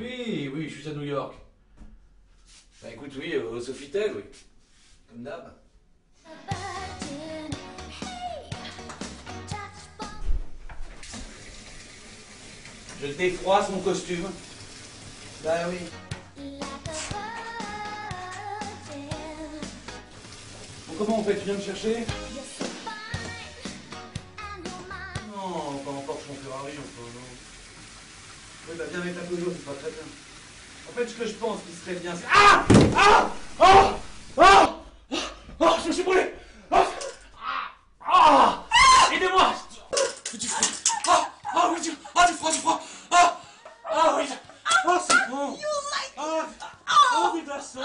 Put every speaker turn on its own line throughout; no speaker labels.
Oui, oui, je suis à New York. Bah écoute, oui, au Sofitel, oui. Comme d'hab. Je défroisse mon costume. Bah oui. Bon, comment on fait? Tu viens me chercher? Non, pas encore son Ferrari, enfin, non. Oui, bah viens mettre la Peugeot, c'est pas très bien. En fait, ce que je pense qui serait bien, c'est... Ah! Ah! Oh! Oh! Oh! Je me suis brûlé! Oh! Ah! Aidez-moi! Petit froid! Ah! Ah oui, du froid! Ah! Ah oui! Oh, c'est bon! Ah! Oh, oui, de la sonne!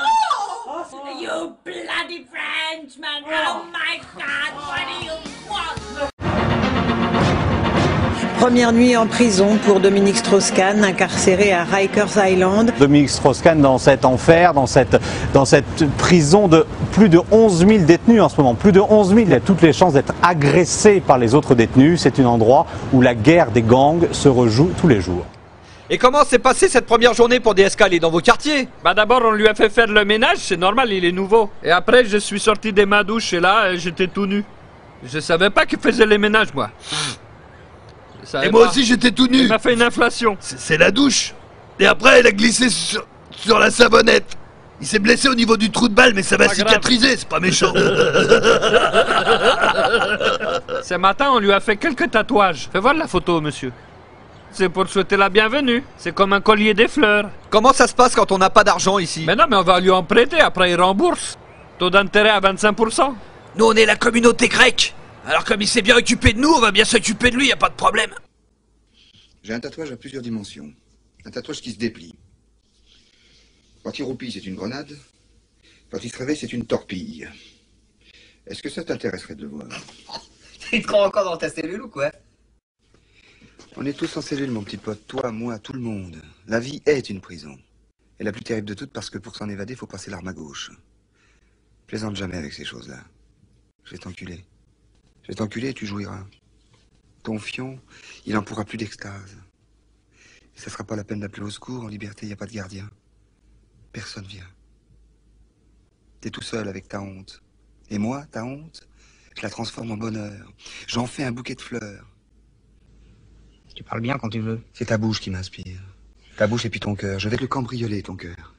Ah, c'est bon!
You bloody Frenchman! Oh my God! What do you want?
Première nuit en prison pour Dominique Strauss-Kahn, incarcéré à Rikers Island.
Dominique Strauss-Kahn dans cet enfer, dans cette prison de plus de 11 000 détenus en ce moment. Plus de 11 000, il a toutes les chances d'être agressé par les autres détenus. C'est un endroit où la guerre des gangs se rejoue tous les jours.
Et comment s'est passée cette première journée pour DSK dans vos quartiers?
Bah d'abord on lui a fait faire le ménage, c'est normal, il est nouveau. Et après je suis sorti de ma douche et là j'étais tout nu. Je savais pas qu'il faisait les ménages moi.
Et moi aussi j'étais tout nu.
Il m'a fait une inflation.
C'est la douche. Et après elle a glissé sur la savonnette. Il s'est blessé au niveau du trou de balle mais ça va cicatriser, c'est pas méchant.
Ce matin on lui a fait quelques tatouages. Fais voir la photo monsieur. C'est pour souhaiter la bienvenue. C'est comme un collier des fleurs.
Comment ça se passe quand on n'a pas d'argent ici?
Mais non, mais on va lui en prêter, après il rembourse. Taux d'intérêt à 25%.
Nous on est la communauté grecque. Alors comme il s'est bien occupé de nous, on va bien s'occuper de lui, y a pas de problème.
J'ai un tatouage à plusieurs dimensions. Un tatouage qui se déplie. Quand il roupille, c'est une grenade. Quand il se réveille, c'est une torpille. Est-ce que ça t'intéresserait de le voir?
Tu te crois encore dans ta cellule ou quoi?
On est tous en cellule, mon petit pote. Toi, moi, tout le monde. La vie est une prison. Et la plus terrible de toutes parce que pour s'en évader, faut passer l'arme à gauche. Plaisante jamais avec ces choses-là. Je vais t'enculer. Je vais t'enculer et tu jouiras. Ton fion, il en pourra plus d'extase. Et ça sera pas la peine d'appeler au secours. En liberté, il n'y a pas de gardien. Personne vient. T'es tout seul avec ta honte. Et moi, ta honte, je la transforme en bonheur. J'en fais un bouquet de fleurs.
Tu parles bien quand tu veux.
C'est ta bouche qui m'inspire. Ta bouche et puis ton cœur. Je vais te le cambrioler, ton cœur.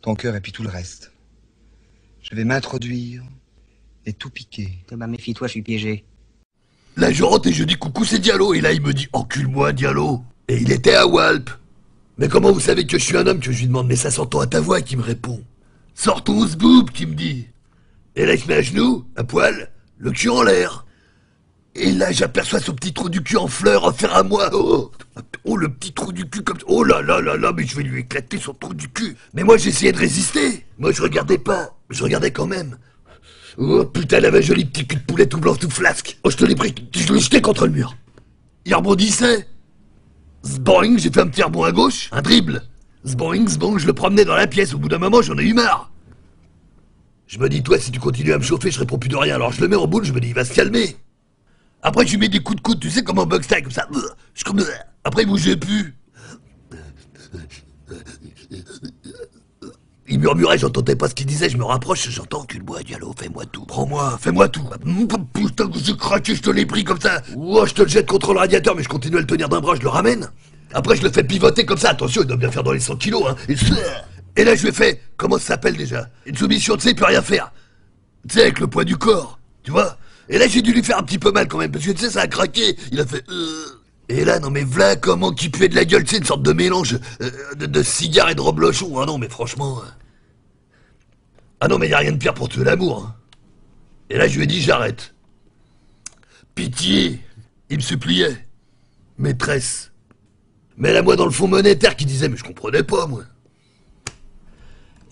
Ton cœur et puis tout le reste. Je vais m'introduire et tout piquer.
Bah méfie-toi, je suis piégé.
Là je rentre et je dis coucou c'est Diallo. Et là il me dit encule-moi Diallo. Et il était à Walp. Mais comment vous savez que je suis un homme? Que je lui demande mais ça s'entend à ta voix qui me répond. Sors ton zboob qui me dit. Et là il se met à genoux, à poil, le cul en l'air. Et là, j'aperçois son petit trou du cul en fleurs offert à moi. Oh, oh, le petit trou du cul comme ça. Oh là là là là, mais je vais lui éclater son trou du cul. Mais moi, j'essayais de résister. Moi, je regardais pas. Je regardais quand même. Oh putain, elle avait un joli petit cul de poulet tout blanc, tout flasque. Oh, je te l'ai pris, je l'ai jeté contre le mur. Il rebondissait. Zboing, j'ai fait un petit rebond à gauche. Un dribble. Zboing, zbong, je le promenais dans la pièce. Au bout d'un moment, j'en ai eu marre. Je me dis, toi, si tu continues à me chauffer, je réponds plus de rien. Alors je le mets en boule, je me dis, il va se calmer. Après, je lui mets des coups de coude, tu sais, comme en boxe comme ça. Après, il bougeait plus. Il murmurait, j'entendais pas ce qu'il disait, je me rapproche, j'entends que le bois, Diallo, fais-moi tout, prends-moi, fais-moi tout. Putain, que j'ai craqué, je te l'ai pris comme ça. Ouah, je te le jette contre le radiateur, mais je continue à le tenir d'un bras, je le ramène. Après, je le fais pivoter comme ça, attention, il doit bien faire dans les 100 kilos, hein. Et là, je lui ai fait, comment ça s'appelle déjà? Une soumission, tu sais, il peut rien faire. Tu sais, avec le poids du corps, tu vois? Et là, j'ai dû lui faire un petit peu mal quand même, parce que tu sais, ça a craqué. Il a fait... Et là, non mais v'là comment qui puait de la gueule, tu sais, une sorte de mélange de cigare et de reblochon. Ah non, mais franchement... Ah non, mais y a rien de pire pour tuer l'amour. Hein. Et là, je lui ai dit, j'arrête. Pitié. Il me suppliait. Maîtresse. Mais là, moi, dans le fond monétaire, qui disait, mais je comprenais pas, moi.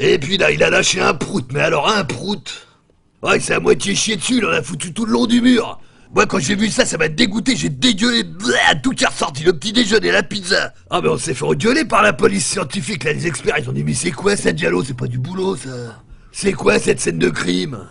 Et puis là, il a lâché un prout, mais alors un prout... Ouais, il s'est à moitié chié dessus, il en a foutu tout le long du mur. Moi, quand j'ai vu ça, ça m'a dégoûté, j'ai dégueulé, tout qui est ressorti, le petit déjeuner, la pizza. Ah, mais on s'est fait engueuler par la police scientifique, là, les experts, ils ont dit, mais c'est quoi ça, Diallo? C'est pas du boulot, ça. C'est quoi cette scène de crime?